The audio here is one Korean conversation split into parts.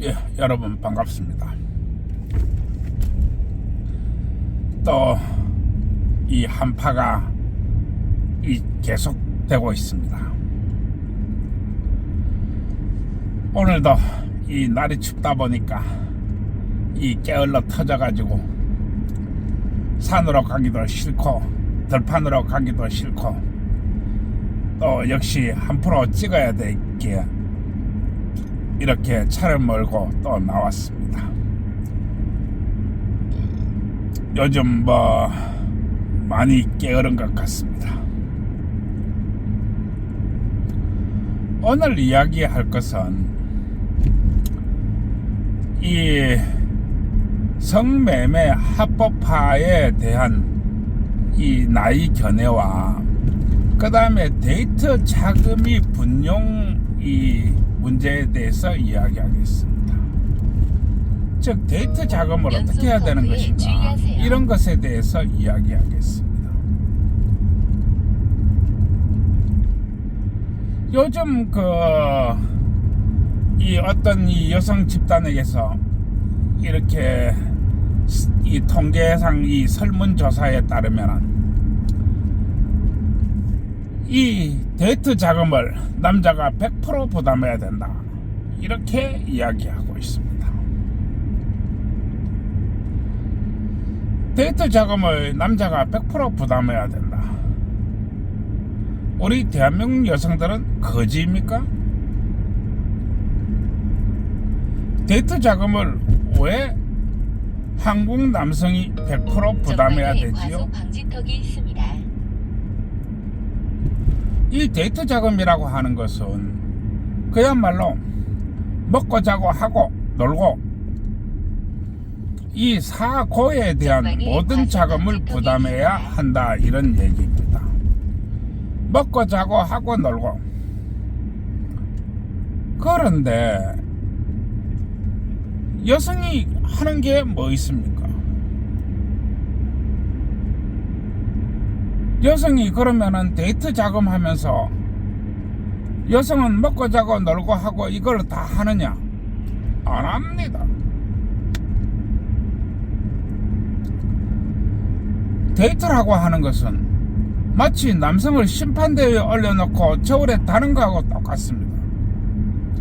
예, 여러분 반갑습니다. 또 이 한파가 계속되고 있습니다. 오늘도 이 날이 춥다 보니까 이 게을러 터져가지고 산으로 가기도 싫고 들판으로 가기도 싫고 또 역시 한 프로 찍어야 되기에 이렇게 차를 몰고 또 나왔습니다. 요즘 많이 게으른 것 같습니다. 오늘 이야기할 것은 이 성매매 합법화에 대한 이 나이 견해와 그 다음에 데이트 자금이 분용 이 문제에 대해서 이야기하겠습니다. 즉 데이트 자금을 어떻게 해야 되는 것인가 이런 것에 대해서 이야기하겠습니다. 요즘 이 어떤 이 여성 집단에게서 이렇게 이 통계상 이 설문조사에 따르면 이 데이트 자금을 남자가 100% 부담해야 된다 이렇게 이야기하고 있습니다. 데이트 자금을 남자가 100% 부담해야 된다. 우리 대한민국 여성들은 거지입니까? 데이트 자금을 왜 한국 남성이 100% 부담해야 되지요? 이 데이트 자금이라고 하는 것은 그야말로 먹고 자고 하고 놀고 이 사고에 대한 모든 자금을 부담해야 한다 이런 얘기입니다. 먹고 자고 하고 놀고. 그런데 여성이 하는 게 뭐 있습니까? 여성이 그러면은 데이트 자금 하면서 여성은 먹고 자고 놀고 하고 이걸 다 하느냐? 안 합니다. 데이트라고 하는 것은 마치 남성을 심판대에 올려놓고 저울에 다는 거하고 똑같습니다.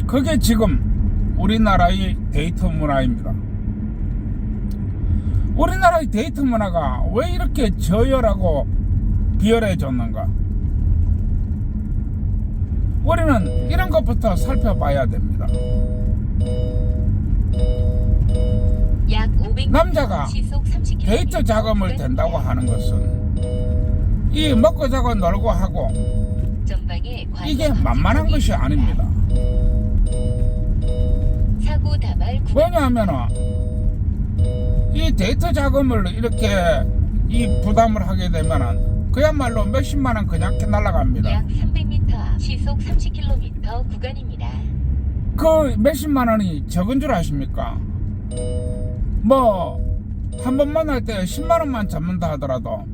그게 지금 우리나라의 데이트 문화입니다. 우리나라의 데이트 문화가 왜 이렇게 저열하고 비열해졌는가? 우리는 이런 것부터 살펴봐야 됩니다. 남자가 데이트 자금을 댄다고 하는 것은 이 먹고 자고 놀고 하고 이게 만만한 것이 아닙니다. 왜냐하면 이 데이트 자금을 이렇게 이 부담을 하게 되면 그야말로 몇십만 원 그냥 날아갑니다. 약 300m 시속 30km 구간입니다. 그 몇십만 원이 적은 줄 아십니까? 한 번 만날 때 10만 원만 잡는다 하더라도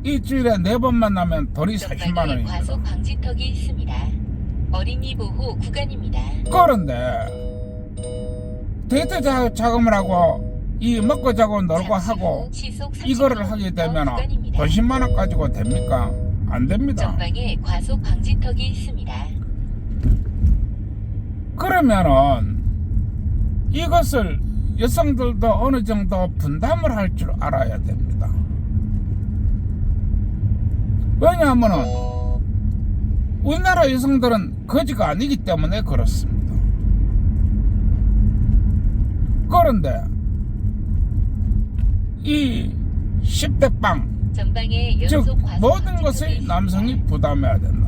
일주일에 4번 만나면 돈이 40만 원입니다. 과속 방지턱이 있습니다. 어린이 보호 구간입니다. 그런데 데이트 자금을 하고 이 먹고 자고 놀고 하고 이거를 하게 되면 돈 10만 원 가지고 됩니까? 안 됩니다. 전방에 과속 방지턱이 있습니다. 그러면은 이것을 여성들도 어느 정도 분담을 할 줄 알아야 됩니다. 왜냐하면은 우리나라 여성들은 거지가 아니기 때문에 그렇습니다. 그런데 이 10대 빵, 즉 모든 것을 남성이 부담해야 된다.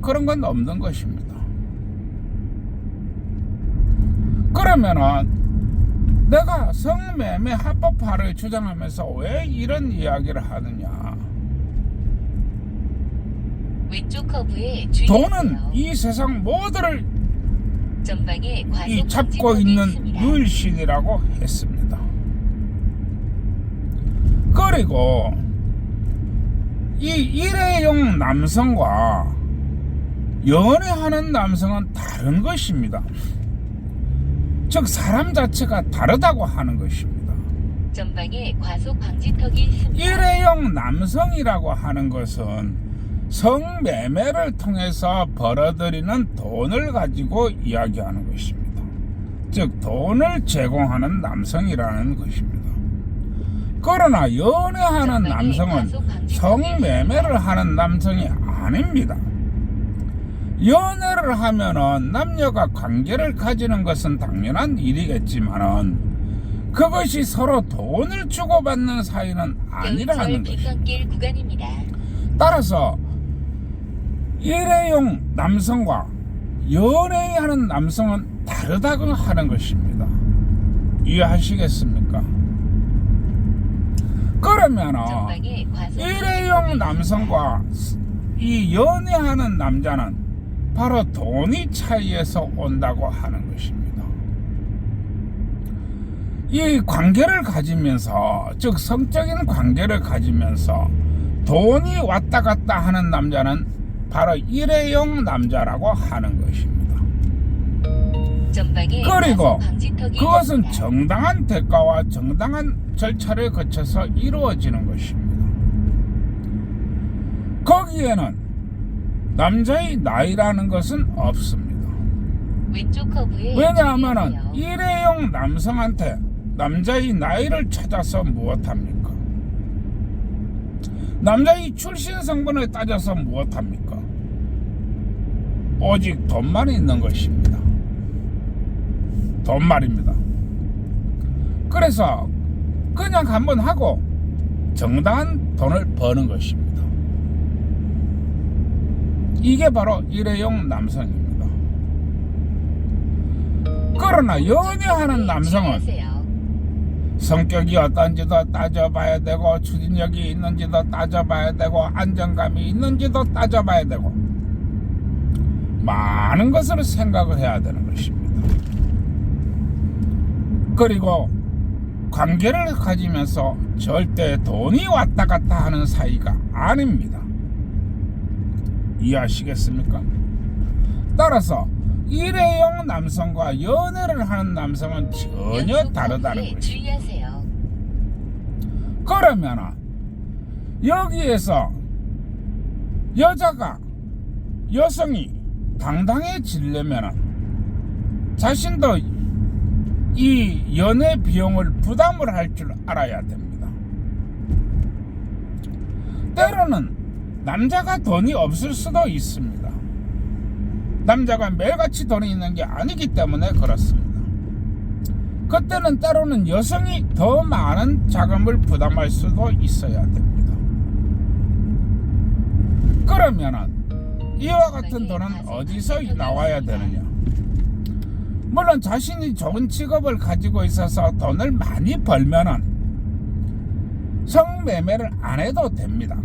그런 건 없는 것입니다. 그러면은 내가 성매매 합법화를 주장하면서 왜 이런 이야기를 하느냐? 왼쪽 커브에 돈은 이 세상 모두를 이 잡고 있는 유일신이라고 했습니다. 그리고 이 일회용 남성과 연애하는 남성은 다른 것입니다. 즉 사람 자체가 다르다고 하는 것입니다. 전방에 과속 방지턱이 있습니다. 일회용 남성이라고 하는 것은 성매매를 통해서 벌어들이는 돈을 가지고 이야기하는 것입니다. 즉 돈을 제공하는 남성이라는 것입니다. 그러나 연애하는 남성은 성매매를 하는 남성이 아닙니다. 연애를 하면은 남녀가 관계를 가지는 것은 당연한 일이겠지만은 그것이 서로 돈을 주고받는 사이는 아니라는 것입니다. 길 구간입니다. 따라서 일회용 남성과 연애하는 남성은 다르다고 하는 것입니다. 이해하시겠습니까? 그러면 전방에 과속 일회용 남성과 이 연애하는 남자는 바로 돈이 차이에서 온다고 하는 것입니다. 이 관계를 가지면서, 즉 성적인 관계를 가지면서 돈이 왔다 갔다 하는 남자는 바로 일회용 남자라고 하는 것입니다. 전방에 그리고 과속 방지턱이 그것은 있습니다. 정당한 대가와 정당한 절차를 거쳐서 이루어지는 것입니다. 거기에는 남자의 나이라는 것은 없습니다. 왼쪽 커브에 왜냐하면 주의하세요. 일회용 남성한테 남자의 나이를 찾아서 무엇합니까? 남자의 출신 성분을 따져서 무엇합니까? 오직 돈만 있는 것입니다. 돈말입니다. 그래서 그냥 한번 하고 정당한 돈을 버는 것입니다. 이게 바로 일회용 남성입니다. 그러나 연애하는 남성은 주의하세요. 성격이 어떤지도 따져봐야 되고 추진력이 있는지도 따져봐야 되고 안정감이 있는지도 따져봐야 되고 많은 것을 생각을 해야 되는 것입니다. 그리고 관계를 가지면서 절대 돈이 왔다 갔다 하는 사이가 아닙니다. 이해하시겠습니까? 따라서 일회용 남성과 연애를 하는 남성은 전혀 왼쪽 다르다는 커브에 것입니다. 주의하세요. 그러면 여기에서 여성이 당당해지려면 자신도 이 연애 비용을 부담을 할 줄 알아야 됩니다. 때로는 남자가 돈이 없을 수도 있습니다. 남자가 매일같이 돈이 있는 게 아니기 때문에 그렇습니다. 그때는 때로는 여성이 더 많은 자금을 부담할 수도 있어야 됩니다. 그러면은 이와 같은 돈은 어디서 나와야 되느냐? 물론 자신이 좋은 직업을 가지고 있어서 돈을 많이 벌면은 성매매를 안 해도 됩니다.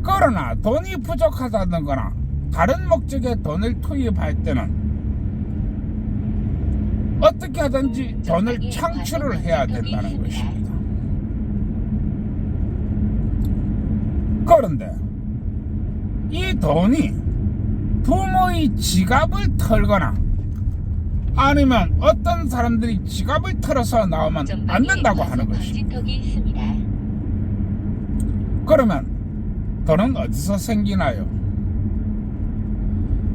그러나 돈이 부족하다는 거나 다른 목적에 돈을 투입할 때는 어떻게 하든지 돈을 창출을 해야 된다는 것입니다. 그런데 이 돈이 부모의 지갑을 털거나 아니면 어떤 사람들이 지갑을 털어서 나오면 안 된다고 하는 것입니다. 방지턱이 있습니다. 그러면 돈은 어디서 생기나요?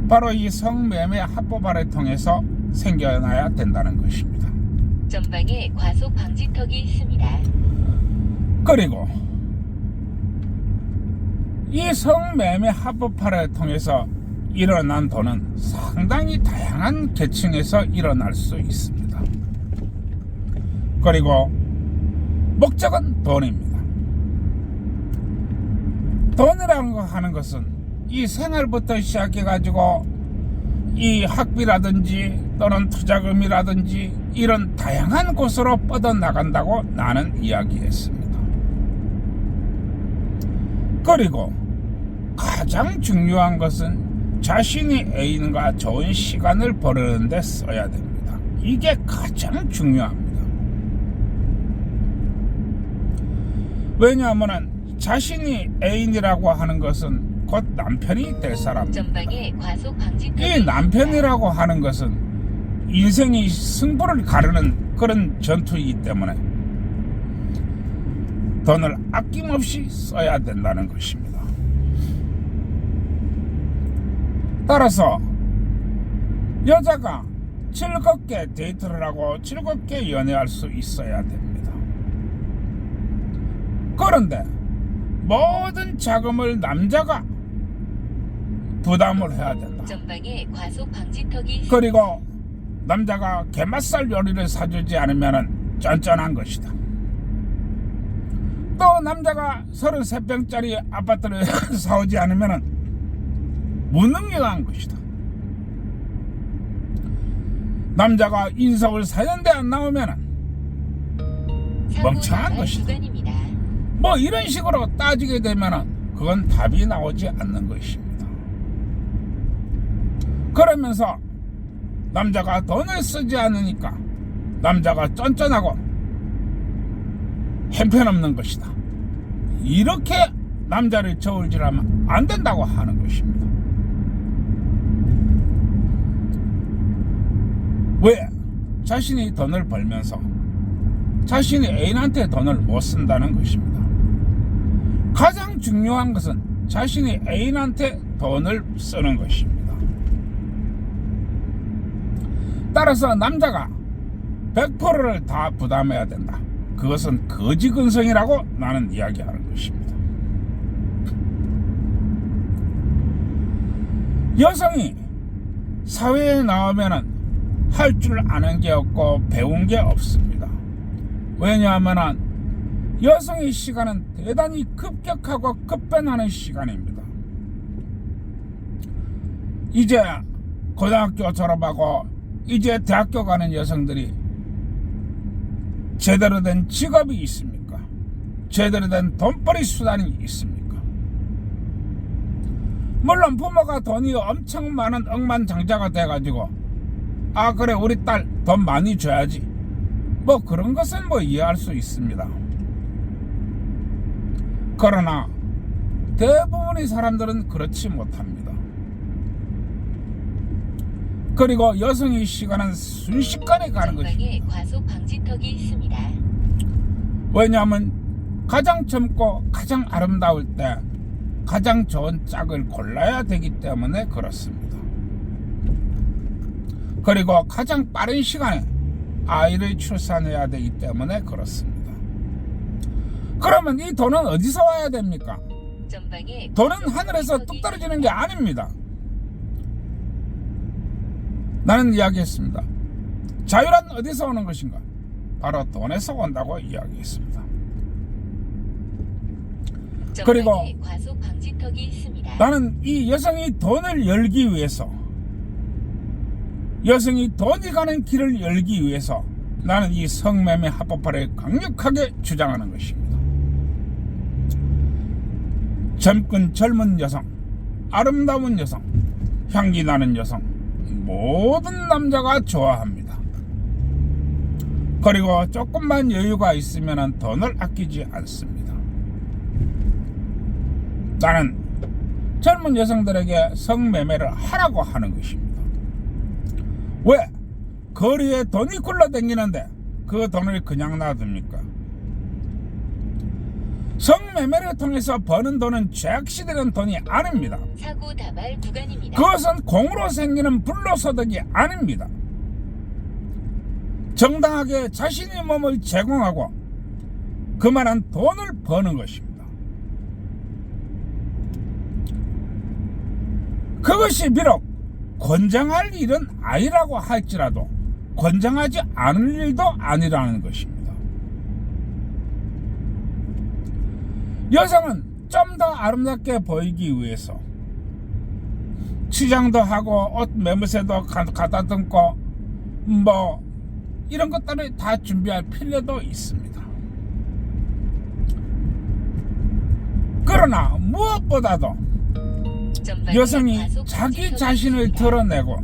바로 이 성매매 합법화를 통해서 생겨나야 된다는 것입니다. 전방에 과속 방지턱이 있습니다. 그리고 이 성매매 합법화를 통해서 일어난 돈은 상당히 다양한 계층에서 일어날 수 있습니다. 그리고 목적은 돈입니다. 돈이라는 거 하는 것은 이 생활부터 시작해가지고 이 학비라든지 또는 투자금이라든지 이런 다양한 곳으로 뻗어나간다고 나는 이야기했습니다. 그리고 가장 중요한 것은 자신이 애인과 좋은 시간을 보내는 데 써야 됩니다. 이게 가장 중요합니다. 왜냐하면 자신이 애인이라고 하는 것은 곧 남편이 될 사람입니다. 전방에 과속 방지턱이 이 남편이라고 하는 것은 인생이 승부를 가르는 그런 전투이기 때문에 돈을 아낌없이 써야 된다는 것입니다. 따라서 여자가 즐겁게 데이트를 하고 즐겁게 연애할 수 있어야 됩니다. 그런데 모든 자금을 남자가 부담을 해야 된다. 전방에 과속 방지턱이 그리고 남자가 게맛살 요리를 사주지 않으면 쩐쩐한 것이다. 또 남자가 33평짜리 아파트를 사오지 않으면 무능력한 것이다. 남자가 인서울 사연대 안 나오면 멍청한 것이다. 구간입니다. 뭐 이런 식으로 따지게 되면 그건 답이 나오지 않는 것입니다. 그러면서 남자가 돈을 쓰지 않으니까 남자가 쫀쫀하고 형편없는 것이다. 이렇게 남자를 저울질하면 안 된다고 하는 것입니다. 왜? 자신이 돈을 벌면서 자신이 애인한테 돈을 못 쓴다는 것입니다. 가장 중요한 것은 자신이 애인한테 돈을 쓰는 것입니다. 따라서 남자가 100%를 다 부담해야 된다. 그것은 거지근성이라고 나는 이야기하는 것입니다. 여성이 사회에 나오면은 할 줄 아는 게 없고 배운 게 없습니다. 왜냐하면 여성의 시간은 대단히 급격하고 급변하는 시간입니다. 이제 고등학교 졸업하고 이제 대학교 가는 여성들이 제대로 된 직업이 있습니까? 제대로 된 돈벌이 수단이 있습니까? 물론 부모가 돈이 엄청 많은 억만장자가 돼가지고 아 그래 우리 딸 돈 많이 줘야지 뭐 그런 것은 뭐 이해할 수 있습니다. 그러나 대부분의 사람들은 그렇지 못합니다. 그리고 여성의 시간은 순식간에 가는 전방에 것입니다. 과속 방지턱이 있습니다. 왜냐하면 가장 젊고 가장 아름다울 때 가장 좋은 짝을 골라야 되기 때문에 그렇습니다. 그리고 가장 빠른 시간에 아이를 출산해야 되기 때문에 그렇습니다. 그러면 이 돈은 어디서 와야 됩니까? 전방에 돈은 과속 하늘에서 방지턱이 뚝 떨어지는 게 아닙니다. 나는 이야기했습니다. 자유란 어디서 오는 것인가? 바로 돈에서 온다고 이야기했습니다. 그리고 전방에 과속 방지턱이 있습니다. 나는 이 여성이 돈을 열기 위해서 여성이 돈이 가는 길을 열기 위해서 나는 이 성매매 합법화를 강력하게 주장하는 것입니다. 젊은 여성, 아름다운 여성, 향기 나는 여성 모든 남자가 좋아합니다. 그리고 조금만 여유가 있으면 돈을 아끼지 않습니다. 나는 젊은 여성들에게 성매매를 하라고 하는 것입니다. 왜? 거리에 돈이 굴러다니는데 그 돈을 그냥 놔둡니까? 성매매를 통해서 버는 돈은 죄악시되는 돈이 아닙니다. 사고 다발 구간입니다. 그것은 공으로 생기는 불로소득이 아닙니다. 정당하게 자신의 몸을 제공하고 그만한 돈을 버는 것입니다. 그것이 비록 권장할 일은 아니라고 할지라도 권장하지 않을 일도 아니라는 것입니다. 여성은 좀 더 아름답게 보이기 위해서 치장도 하고 옷 매무새도 갖다 등고 뭐 이런 것들을 다 준비할 필요도 있습니다. 그러나 무엇보다도 전방에 여성이 과속 자기 방지턱이 자신을 있습니다. 드러내고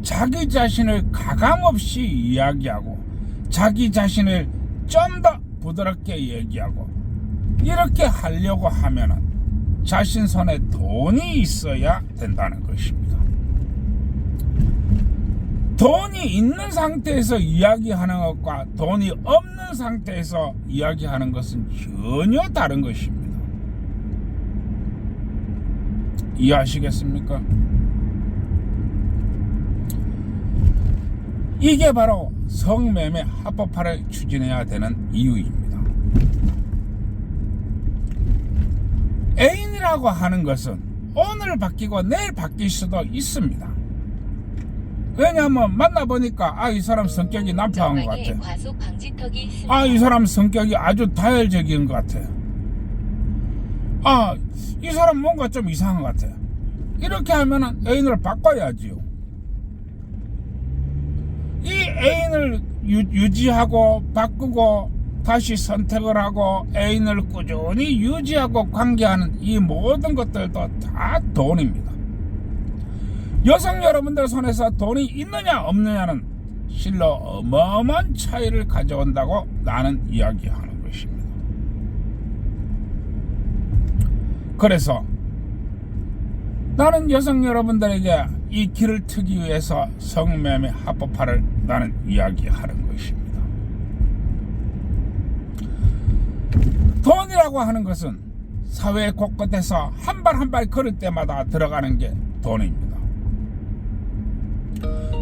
자기 자신을 가감없이 이야기하고 자기 자신을 좀 더 부드럽게 얘기하고 이렇게 하려고 하면은 자신 손에 돈이 있어야 된다는 것입니다. 돈이 있는 상태에서 이야기하는 것과 돈이 없는 상태에서 이야기하는 것은 전혀 다른 것입니다. 이해하시겠습니까? 이게 바로 성매매 합법화를 추진해야 되는 이유입니다. 애인이라고 하는 것은 오늘 바뀌고 내일 바뀔 수도 있습니다. 왜냐하면 만나보니까 이 사람 성격이 난파한 것 같아. 과속 방지턱이 있습니다. 이 사람 성격이 아주 다혈적인 것 같아. 이 사람 뭔가 좀 이상한 것 같아. 이렇게 하면은 애인을 바꿔야지요. 이 애인을 유지하고 바꾸고 다시 선택을 하고 애인을 꾸준히 유지하고 관계하는 이 모든 것들도 다 돈입니다. 여성 여러분들 손에서 돈이 있느냐 없느냐는 실로 어마어마한 차이를 가져온다고 나는 이야기하는 것입니다. 그래서 나는 여성 여러분들에게 이 길을 트기 위해서 성매매 합법화를 나는 이야기하는 것입니다. 돈이라고 하는 것은 사회 곳곳에서 한 발 한 발 걸을 때마다 들어가는 게 돈입니다.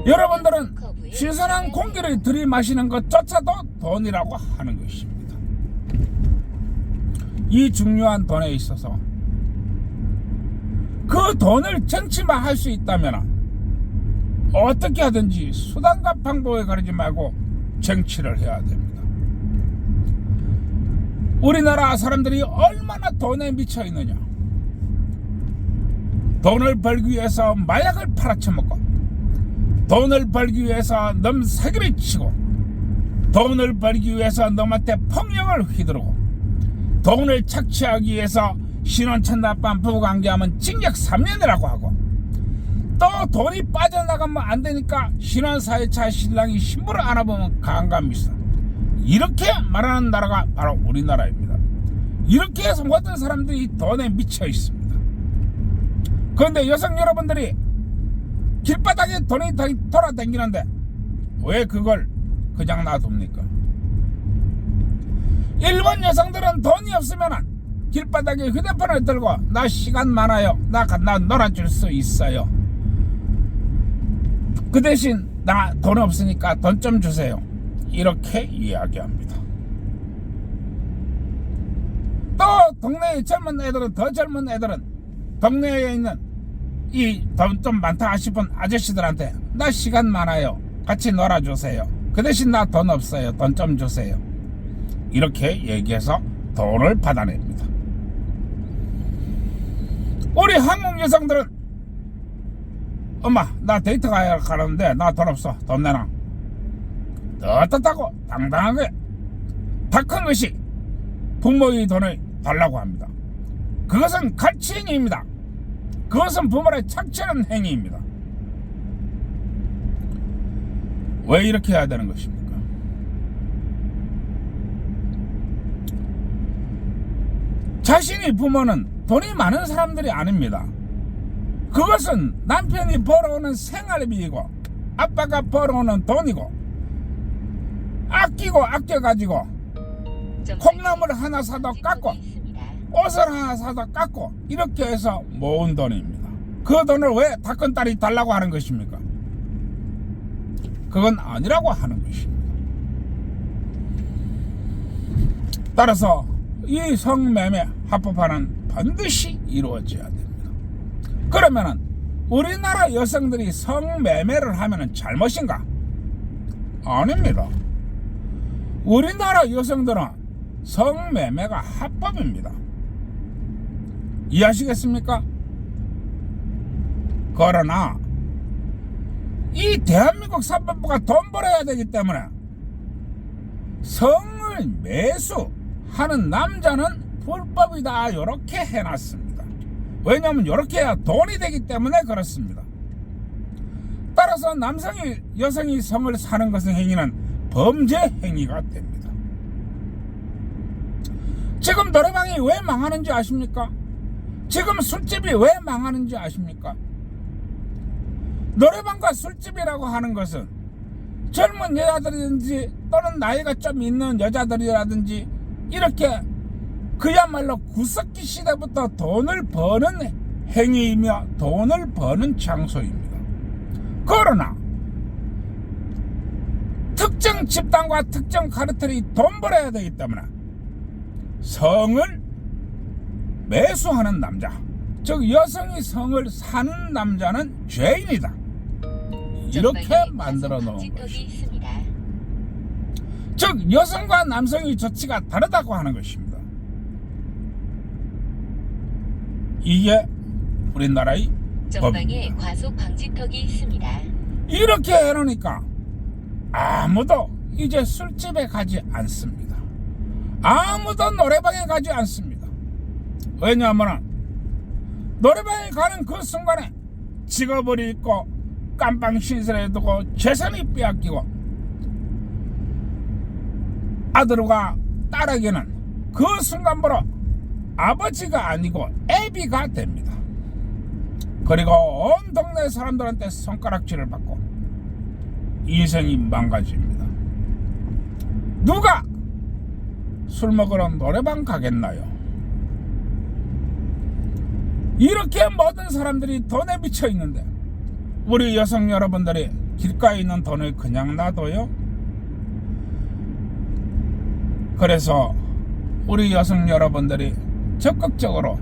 여러분들은 신선한 공기를 들이마시는 것조차도 돈이라고 하는 것입니다. 이 중요한 돈에 있어서 그 돈을 정치화할 수 있다면 어떻게 하든지 수단과 방법에 가리지 말고 정치를 해야 됩니다. 우리나라 사람들이 얼마나 돈에 미쳐 있느냐. 돈을 벌기 위해서 마약을 팔아쳐먹고, 돈을 벌기 위해서 놈 사기를 치고, 돈을 벌기 위해서 놈한테 폭력을 휘두르고, 돈을 착취하기 위해서 신혼 첫날밤 부부관계하면 징역 3년이라고 하고, 또 돈이 빠져나가면 안 되니까 신혼 4일차 신랑이 신부를 안아보면 강간미수, 이렇게 말하는 나라가 바로 우리나라입니다. 이렇게 해서 모든 사람들이 돈에 미쳐 있습니다. 그런데 여성 여러분들이 길바닥에 돈이 돌아다니는데 왜 그걸 그냥 놔둡니까? 일본 여성들은 돈이 없으면 길바닥에 휴대폰을 들고 나 시간 많아요, 나 놀아줄 수 있어요, 그 대신 나 돈 없으니까 돈 좀 주세요, 이렇게 이야기합니다. 또 동네의 젊은 애들은, 더 젊은 애들은 동네에 있는 이 돈 좀 많다 싶은 아저씨들한테 나 시간 많아요, 같이 놀아주세요, 그 대신 나 돈 없어요, 돈 좀 주세요, 이렇게 얘기해서 돈을 받아냅니다. 우리 한국 여성들은 엄마 나 데이트 가는데 나 돈 없어, 돈 내놔, 떳떳하고 당당하게 다 큰 것이 부모의 돈을 달라고 합니다. 그것은 갈취행위입니다. 그것은 부모를 착취하는 행위입니다. 왜 이렇게 해야 되는 것입니까? 자신의 부모는 돈이 많은 사람들이 아닙니다. 그것은 남편이 벌어오는 생활비이고 아빠가 벌어오는 돈이고, 아끼고 아껴가지고 콩나물 하나 사도 깎고 옷을 하나 사도 깎고 이렇게 해서 모은 돈입니다. 그 돈을 왜 다 큰 딸이 달라고 하는 것입니까? 그건 아니라고 하는 것입니다. 따라서 이 성매매 합법화는 반드시 이루어져야 됩니다. 그러면은 우리나라 여성들이 성매매를 하면은 잘못인가? 아닙니다. 우리나라 여성들은 성매매가 합법입니다. 이해하시겠습니까? 그러나 이 대한민국 사법부가 돈 벌어야 되기 때문에 성을 매수하는 남자는 불법이다, 이렇게 해놨습니다. 왜냐하면 이렇게 해야 돈이 되기 때문에 그렇습니다. 따라서 남성이 여성이 성을 사는 것은 행위는 범죄 행위가 됩니다. 지금 노래방이 왜 망하는지 아십니까? 지금 술집이 왜 망하는지 아십니까? 노래방과 술집이라고 하는 것은 젊은 여자들이든지 또는 나이가 좀 있는 여자들이라든지 이렇게 그야말로 구석기 시대부터 돈을 버는 행위이며 돈을 버는 장소입니다. 그러나 특정 집단과 특정 카르텔이 돈 벌어야 되기 때문에 성을 매수하는 남자, 즉 여성이 성을 사는 남자는 죄인이다, 이렇게 만들어 놓은 것입니다. 즉 여성과 남성의 조치가 다르다고 하는 것입니다. 이게 우리나라의 전방에 법입니다. 과속 방지턱이 있습니다. 이렇게 해놓으니까 아무도 이제 술집에 가지 않습니다. 아무도 노래방에 가지 않습니다. 왜냐하면 노래방에 가는 그 순간에 직업을 잃고 깜빵 신세를 두고 재산이 빼앗기고 아들과 딸에게는 그 순간부로 아버지가 아니고 애비가 됩니다. 그리고 온 동네 사람들한테 손가락질을 받고 인생이 망가집니다. 누가 술 먹으러 노래방 가겠나요? 이렇게 모든 사람들이 돈에 미쳐 있는데 우리 여성 여러분들이 길가에 있는 돈을 그냥 놔둬요? 그래서 우리 여성 여러분들이 적극적으로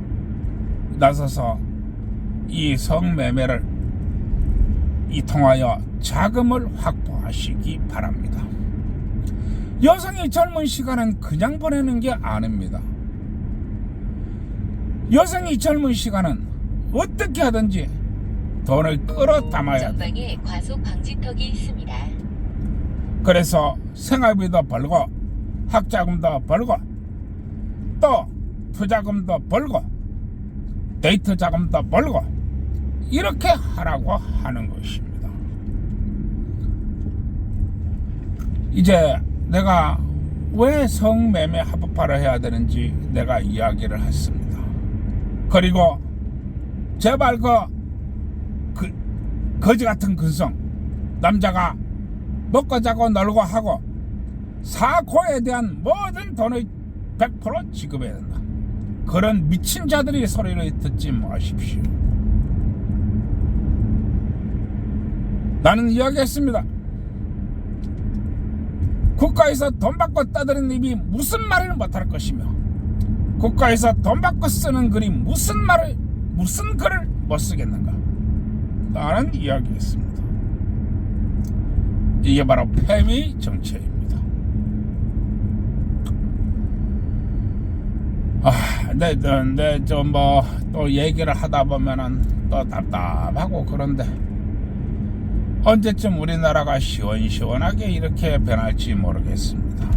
나서서 이 성매매를 이통하여 자금을 확보하시기 바랍니다. 여성이 젊은 시간은 그냥 보내는 게 아닙니다. 여성이 젊은 시간은 어떻게 하든지 돈을 끌어 담아야 합니다. 전방에 과속 방지턱이 있습니다. 그래서 생활비도 벌고 학자금도 벌고 또 투자금도 벌고 데이트 자금도 벌고 이렇게 하라고 하는 것입니다. 이제 내가 왜 성매매 합법화를 해야 되는지 내가 이야기를 했습니다. 그리고 제발 거지 같은 근성, 남자가 먹고 자고 놀고 하고 사고에 대한 모든 돈을 100% 지급해야 된다, 그런 미친 자들이 소리를 듣지 마십시오. 나는 이야기했습니다. 국가에서 돈 받고 떠드는 입이 무슨 말을 못할 것이며 국가에서 돈 받고 쓰는 글이 무슨 글을 못 쓰겠는가, 나는 이야기했습니다. 이게 바로 패미 정책입니다. 근데 좀 또 얘기를 하다 보면은 또 답답하고 그런데 언제쯤 우리나라가 시원시원하게 이렇게 변할지 모르겠습니다.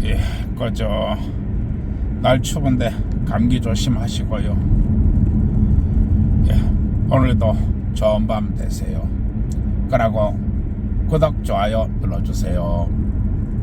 예, 날 추운데 감기 조심하시고요. 예, 오늘도 좋은 밤 되세요. 그러고 구독, 좋아요 눌러주세요.